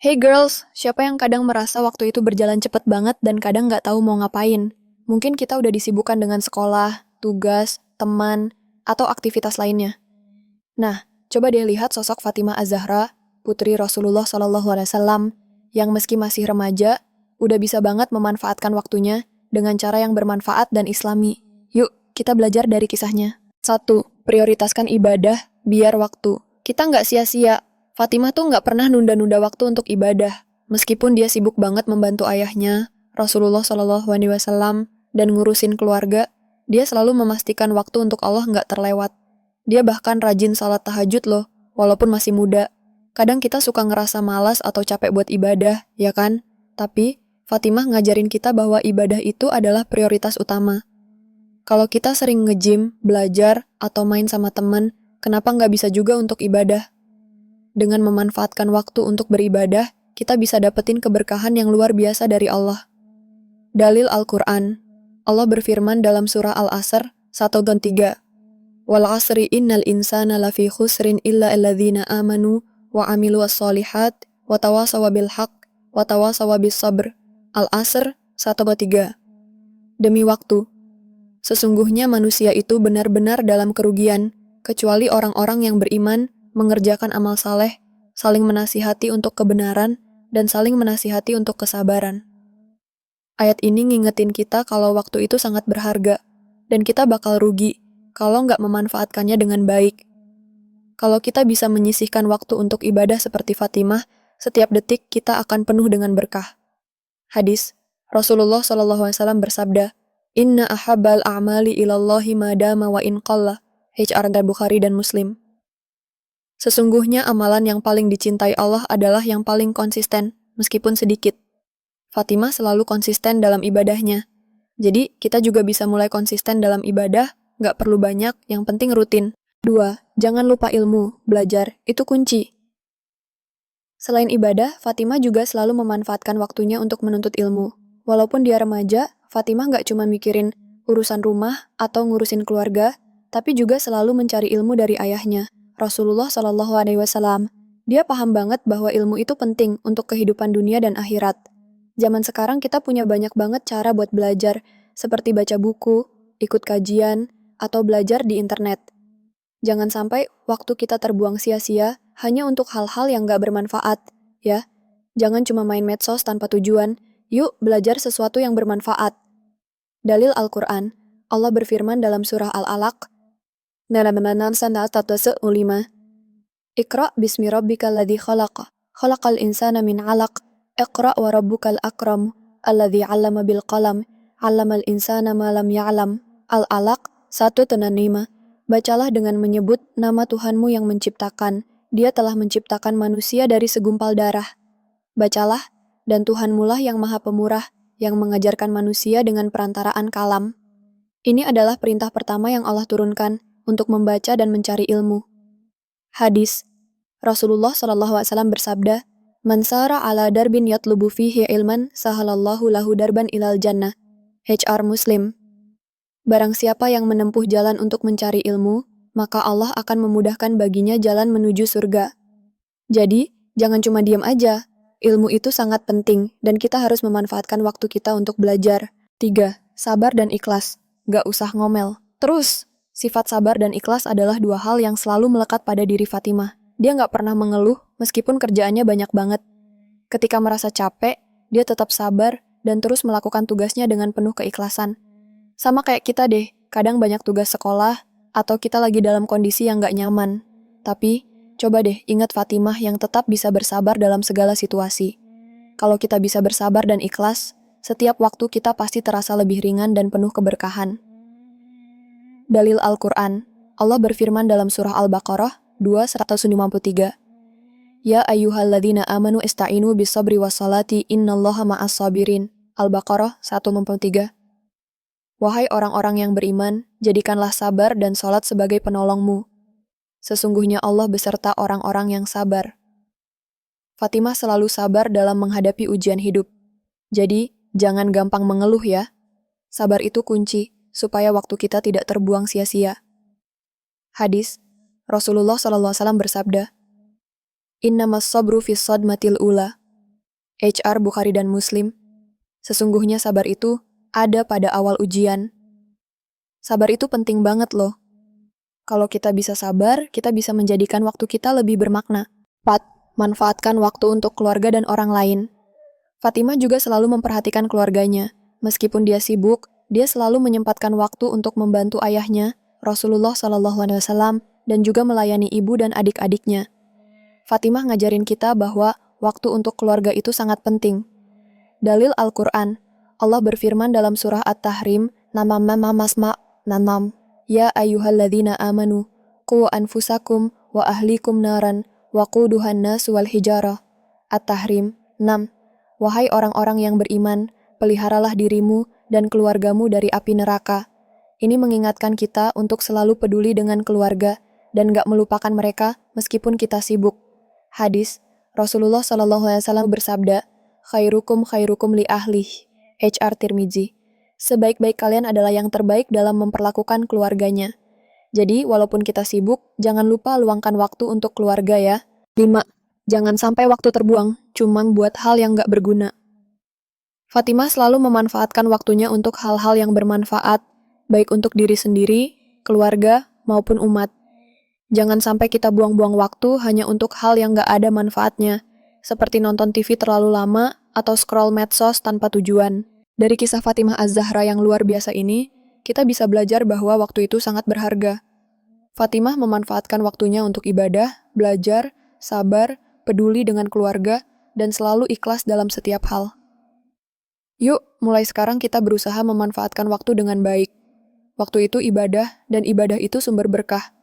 Hey girls, siapa yang kadang merasa waktu itu berjalan cepet banget dan kadang nggak tahu mau ngapain? Mungkin kita udah disibukkan dengan sekolah, tugas, teman, atau aktivitas lainnya. Nah, coba deh lihat sosok Fatimah Az-Zahra, putri Rasulullah SAW, yang meski masih remaja, udah bisa banget memanfaatkan waktunya dengan cara yang bermanfaat dan islami. Yuk, kita belajar dari kisahnya. 1. Prioritaskan ibadah, biar waktu. Kita nggak sia-sia. Fatimah tuh nggak pernah nunda-nunda waktu untuk ibadah. Meskipun dia sibuk banget membantu ayahnya, Rasulullah SAW, dan ngurusin keluarga, dia selalu memastikan waktu untuk Allah nggak terlewat. Dia bahkan rajin salat tahajud loh, walaupun masih muda. Kadang kita suka ngerasa malas atau capek buat ibadah, ya kan? Tapi, Fatimah ngajarin kita bahwa ibadah itu adalah prioritas utama. Kalau kita sering nge-gym, belajar, atau main sama teman, kenapa nggak bisa juga untuk ibadah? Dengan memanfaatkan waktu untuk beribadah, kita bisa dapetin keberkahan yang luar biasa dari Allah. Dalil Al-Quran. Allah berfirman dalam surah Al-Asr 1-3. Wal asri innal insana lafi khusrin illa alladzina amanu wa amilu as-solihat wa tawasaw bil haq wa tawasaw bis sabr. Al-Asr 1-3. Demi waktu, sesungguhnya manusia itu benar-benar dalam kerugian, kecuali orang-orang yang beriman, mengerjakan amal saleh, saling menasihati untuk kebenaran, dan saling menasihati untuk kesabaran. Ayat ini ngingetin kita kalau waktu itu sangat berharga, dan kita bakal rugi kalau nggak memanfaatkannya dengan baik. Kalau kita bisa menyisihkan waktu untuk ibadah seperti Fatimah, setiap detik kita akan penuh dengan berkah. Hadis, Rasulullah SAW bersabda, Inna ahabbal a'mali ilallahi madama wa in qalla, HR Bukhari dan Muslim. Sesungguhnya amalan yang paling dicintai Allah adalah yang paling konsisten, meskipun sedikit. Fatimah selalu konsisten dalam ibadahnya. Jadi, kita juga bisa mulai konsisten dalam ibadah, nggak perlu banyak, yang penting rutin. 2. Jangan lupa ilmu, belajar, itu kunci. Selain ibadah, Fatimah juga selalu memanfaatkan waktunya untuk menuntut ilmu. Walaupun dia remaja, Fatimah nggak cuma mikirin urusan rumah atau ngurusin keluarga, tapi juga selalu mencari ilmu dari ayahnya, Rasulullah SAW. Dia paham banget bahwa ilmu itu penting untuk kehidupan dunia dan akhirat. Zaman sekarang kita punya banyak banget cara buat belajar, seperti baca buku, ikut kajian, atau belajar di internet. Jangan sampai waktu kita terbuang sia-sia hanya untuk hal-hal yang gak bermanfaat, ya. Jangan cuma main medsos tanpa tujuan, yuk belajar sesuatu yang bermanfaat. Dalil Al-Quran, Allah berfirman dalam surah Al-Alaq, Iqra bismi rabbikal ladzi khalaqa, khalaqal insana min 'alaq, Iqra wa rabbukal akram, alladzi 'allama bil qalam, 'allamal insana ma lam ya'lam. Al-Alaq 1-5. Bacalah dengan menyebut nama Tuhanmu yang menciptakan. Dia telah menciptakan manusia dari segumpal darah. Bacalah, dan Tuhanmulah yang Maha Pemurah, yang mengajarkan manusia dengan perantaraan kalam. Ini adalah perintah pertama yang Allah turunkan untuk membaca dan mencari ilmu. Hadis, Rasulullah SAW bersabda, Man sara ala darbin yatlubu fihi ilman, sahalallahu lahu darban ilal jannah. HR Muslim. Barang siapa yang menempuh jalan untuk mencari ilmu, maka Allah akan memudahkan baginya jalan menuju surga. Jadi, jangan cuma diam aja. Ilmu itu sangat penting, dan kita harus memanfaatkan waktu kita untuk belajar. 3. Sabar dan ikhlas. Gak usah ngomel. Terus, sifat sabar dan ikhlas adalah dua hal yang selalu melekat pada diri Fatimah. Dia gak pernah mengeluh, meskipun kerjaannya banyak banget. Ketika merasa capek, dia tetap sabar dan terus melakukan tugasnya dengan penuh keikhlasan. Sama kayak kita deh, kadang banyak tugas sekolah, atau kita lagi dalam kondisi yang gak nyaman. Tapi, coba deh ingat Fatimah yang tetap bisa bersabar dalam segala situasi. Kalau kita bisa bersabar dan ikhlas, setiap waktu kita pasti terasa lebih ringan dan penuh keberkahan. Dalil Al-Quran, Allah berfirman dalam surah Al-Baqarah 2:153. Ya ayyuhalladzina amanu ista'inu bis-sabri was-salati innallaha ma'as sabirin. Al-Baqarah 1:3. Wahai orang-orang yang beriman, jadikanlah sabar dan salat sebagai penolongmu. Sesungguhnya Allah beserta orang-orang yang sabar. Fatimah selalu sabar dalam menghadapi ujian hidup. Jadi, jangan gampang mengeluh ya. Sabar itu kunci, supaya waktu kita tidak terbuang sia-sia. Hadis, Rasulullah SAW bersabda, Innamas sabru fis sadmatil ula. HR Bukhari dan Muslim. Sesungguhnya sabar itu ada pada awal ujian. Sabar itu penting banget loh. Kalau kita bisa sabar, kita bisa menjadikan waktu kita lebih bermakna. 4. Manfaatkan waktu untuk keluarga dan orang lain. Fatimah juga selalu memperhatikan keluarganya. Meskipun dia sibuk, dia selalu menyempatkan waktu untuk membantu ayahnya, Rasulullah SAW, dan juga melayani ibu dan adik-adiknya. Fatimah ngajarin kita bahwa waktu untuk keluarga itu sangat penting. Dalil Al-Quran, Allah berfirman dalam surah At-Tahrim, nanam, ya ayyuhalladzina amanu, qu anfusakum wa ahlikum naran, wa quduhan nas wal hijarah. At-Tahrim 6. Wahai orang-orang yang beriman, peliharalah dirimu dan keluargamu dari api neraka. Ini mengingatkan kita untuk selalu peduli dengan keluarga dan gak melupakan mereka meskipun kita sibuk. Hadis, Rasulullah SAW bersabda, khairukum li ahlih, HR Tirmizi. Sebaik-baik kalian adalah yang terbaik dalam memperlakukan keluarganya. Jadi, walaupun kita sibuk, jangan lupa luangkan waktu untuk keluarga ya. 5. Jangan sampai waktu terbuang, cuman buat hal yang gak berguna. Fatimah selalu memanfaatkan waktunya untuk hal-hal yang bermanfaat, baik untuk diri sendiri, keluarga, maupun umat. Jangan sampai kita buang-buang waktu hanya untuk hal yang gak ada manfaatnya, seperti nonton TV terlalu lama atau scroll medsos tanpa tujuan. Dari kisah Fatimah Az-Zahra yang luar biasa ini, kita bisa belajar bahwa waktu itu sangat berharga. Fatimah memanfaatkan waktunya untuk ibadah, belajar, sabar, peduli dengan keluarga, dan selalu ikhlas dalam setiap hal. Yuk, mulai sekarang kita berusaha memanfaatkan waktu dengan baik. Waktu itu ibadah, dan ibadah itu sumber berkah.